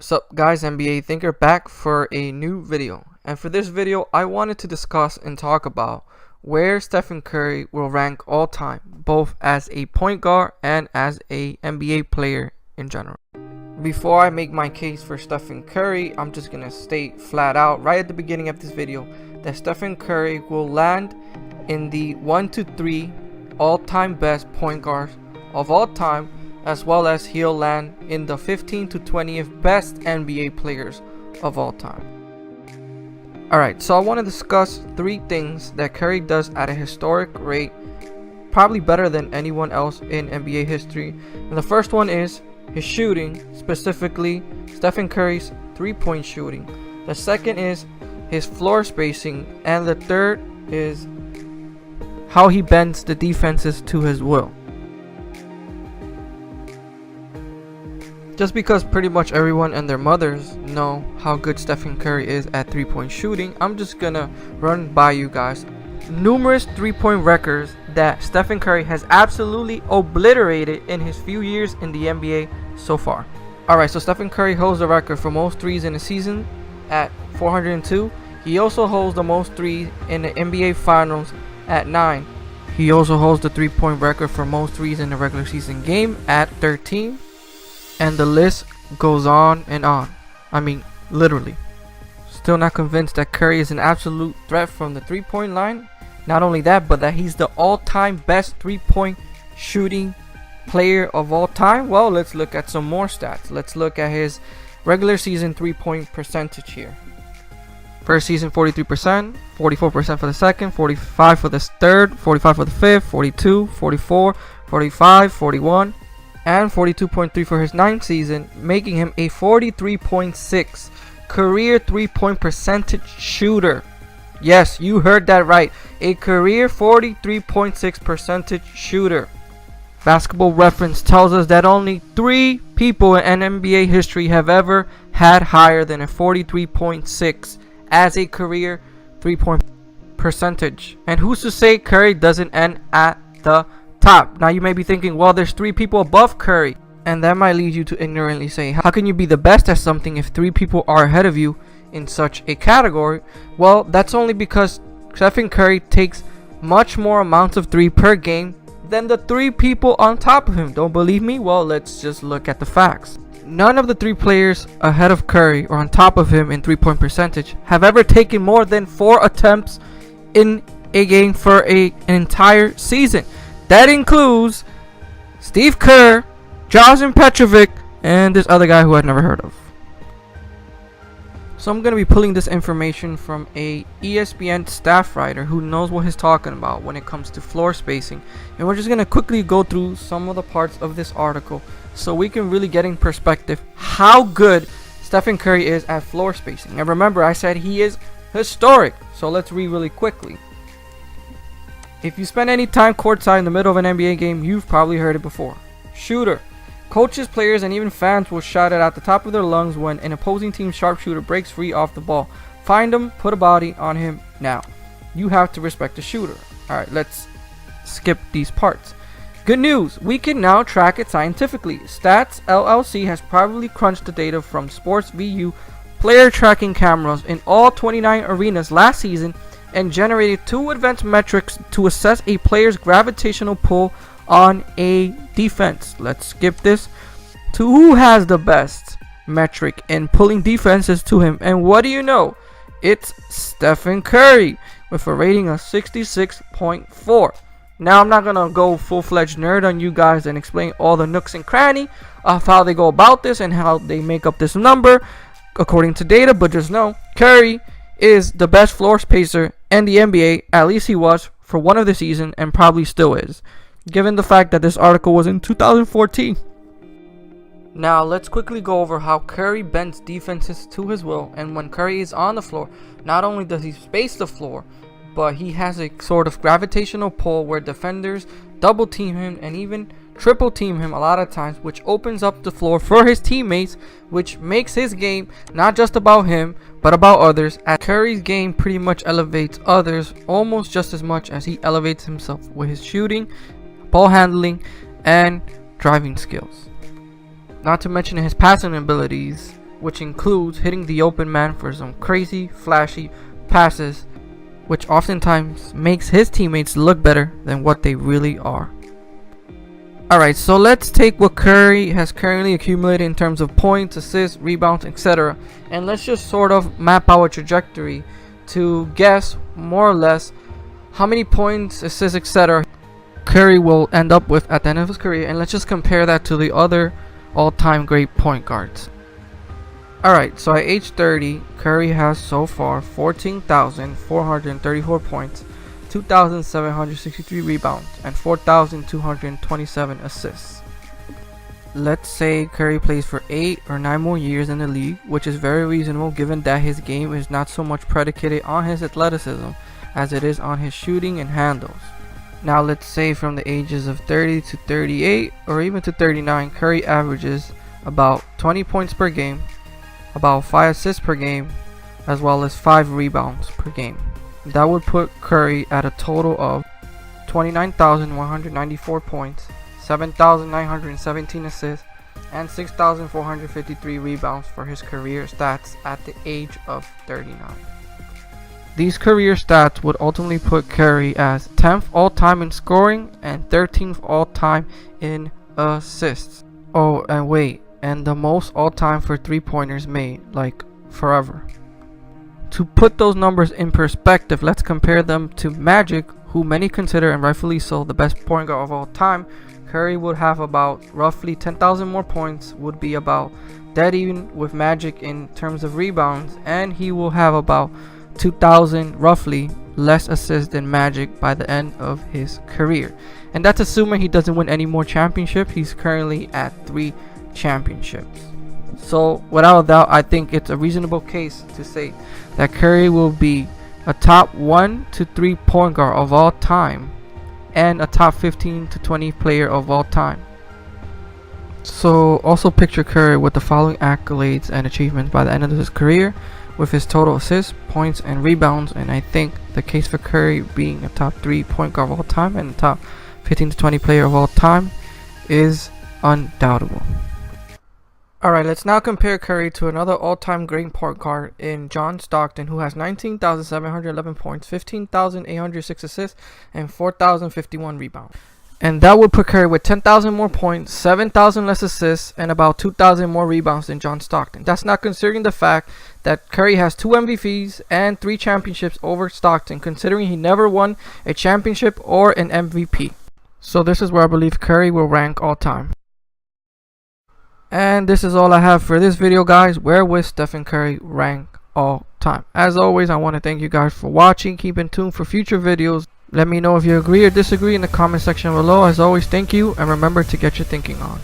What's up guys, NBA Thinker back for a new video. And for this video I wanted to discuss and talk about where Stephen Curry will rank all time, both as a point guard and as a NBA player in general. Before I make my case for Stephen Curry, I'm just gonna state flat out right at the beginning of this video that Stephen Curry will land in the 1 to 3 all-time best point guards of all time, as well as he'll land in the 15 to 20th best NBA players of all time. Alright, so I want to discuss 3 things that Curry does at a historic rate, probably better than anyone else in NBA history. And the first one is his shooting, specifically Stephen Curry's 3-point shooting. The second is his floor spacing, and the third is how he bends the defenses to his will. Just because pretty much everyone and their mothers know how good Stephen Curry is at 3-point shooting, I'm just gonna run by you guys numerous 3-point records that Stephen Curry has absolutely obliterated in his few years in the NBA so far. Alright, so Stephen Curry holds the record for most threes in a season at 402. He also holds the most threes in the NBA Finals at 9. He also holds the 3-point record for most threes in the regular season game at 13. And the list goes on and on. I mean, literally. Still not convinced that Curry is an absolute threat from the 3-point line. Not only that, but that he's the all-time best 3-point shooting player of all time. Well, let's look at some more stats. Let's look at his regular season 3-point percentage here. First season 43%, 44% for the second, 45 for the third, 45 for the fifth, 42, 44, 45, 41. And 42.3 for his 9th season, making him a 43.6 career 3-point percentage shooter. Yes, you heard that right. A career 43.6 percentage shooter. Basketball Reference tells us that only 3 people in NBA history have ever had higher than a 43.6 as a career 3-point percentage. And who's to say Curry doesn't end at the top? Now you may be thinking, well, there's 3 people above Curry, and that might lead you to ignorantly say, how can you be the best at something if 3 people are ahead of you in such a category? Well, that's only because Stephen Curry takes much more amounts of 3 per game than the 3 people on top of him. Don't believe me? Well, let's just look at the facts. None of the 3 players ahead of Curry or on top of him in 3-point percentage have ever taken more than 4 attempts in a game for an entire season. That includes Steve Kerr, Drazen Petrovic, and this other guy who I'd never heard of. So I'm going to be pulling this information from a ESPN staff writer who knows what he's talking about when it comes to floor spacing. And we're just going to quickly go through some of the parts of this article so we can really get in perspective how good Stephen Curry is at floor spacing. And remember, I said he is historic. So let's read really quickly. If you spend any time courtside in the middle of an NBA game, you've probably heard it before. Shooter. Coaches, players, and even fans will shout it at the top of their lungs when an opposing team's sharpshooter breaks free off the ball. Find him, put a body on him now. You have to respect the shooter. Alright, let's skip these parts. Good news, we can now track it scientifically. Stats LLC has privately crunched the data from Sports VU player tracking cameras in all 29 arenas last season and generated 2 advanced metrics to assess a player's gravitational pull on a defense. Let's skip this to who has the best metric in pulling defenses to him. And what do you know? It's Stephen Curry with a rating of 66.4. Now I'm not gonna go full-fledged nerd on you guys and explain all the nooks and cranny of how they go about this and how they make up this number according to data, but just know Curry is the best floor spacer in the NBA. At least he was for one of the season and probably still is, given the fact that this article was in 2014. Now let's quickly go over how Curry bends defenses to his will. And when Curry is on the floor, not only does he space the floor, but he has a sort of gravitational pull where defenders double team him and even triple team him a lot of times, which opens up the floor for his teammates, which makes his game not just about him but about others, as Curry's game pretty much elevates others almost just as much as he elevates himself with his shooting, ball handling, and driving skills. Not to mention his passing abilities which includes hitting the open man for some crazy, flashy passes, which oftentimes makes his teammates look better than what they really are. Alright, so let's take what Curry has currently accumulated in terms of points, assists, rebounds, etc. and let's just sort of map our trajectory to guess more or less how many points, assists, etc. Curry will end up with at the end of his career, and let's just compare that to the other all-time great point guards. Alright, so at age 30, Curry has so far 14,434 points, 2,763 rebounds, and 4,227 assists. Let's say Curry plays for 8 or 9 more years in the league, which is very reasonable given that his game is not so much predicated on his athleticism as it is on his shooting and handles. Now let's say from the ages of 30 to 38 or even to 39, Curry averages about 20 points per game, about 5 assists per game, as well as 5 rebounds per game. That would put Curry at a total of 29,194 points, 7,917 assists, and 6,453 rebounds for his career stats at the age of 39. These career stats would ultimately put Curry as 10th all-time in scoring and 13th all-time in assists. Oh, and wait, and the most all-time for three-pointers made, like forever. To put those numbers in perspective, let's compare them to Magic, who many consider, and rightfully so, the best point guard of all time. Curry would have about roughly 10,000 more points, would be about dead even with Magic in terms of rebounds, and he will have about 2,000 roughly less assists than Magic by the end of his career. And that's assuming he doesn't win any more championships. He's currently at 3 championships. So without a doubt, I think it's a reasonable case to say that Curry will be a top 1 to 3 point guard of all time and a top 15 to 20 player of all time. So also picture Curry with the following accolades and achievements by the end of his career, with his total assists, points, and rebounds, and I think the case for Curry being a top 3 point guard of all time and a top 15 to 20 player of all time is undoubtable. Alright, let's now compare Curry to another all-time great point guard in John Stockton, who has 19,711 points, 15,806 assists, and 4,051 rebounds. And that would put Curry with 10,000 more points, 7,000 less assists, and about 2,000 more rebounds than John Stockton. That's not considering the fact that Curry has 2 MVPs and 3 championships over Stockton, considering he never won a championship or an MVP. So this is where I believe Curry will rank all time. And this is all I have for this video, guys. Where will Stephen Curry rank all time? As always, I want to thank you guys for watching. Keep in tune for future videos. Let me know if you agree or disagree in the comment section below. As always, thank you, and remember to get your thinking on.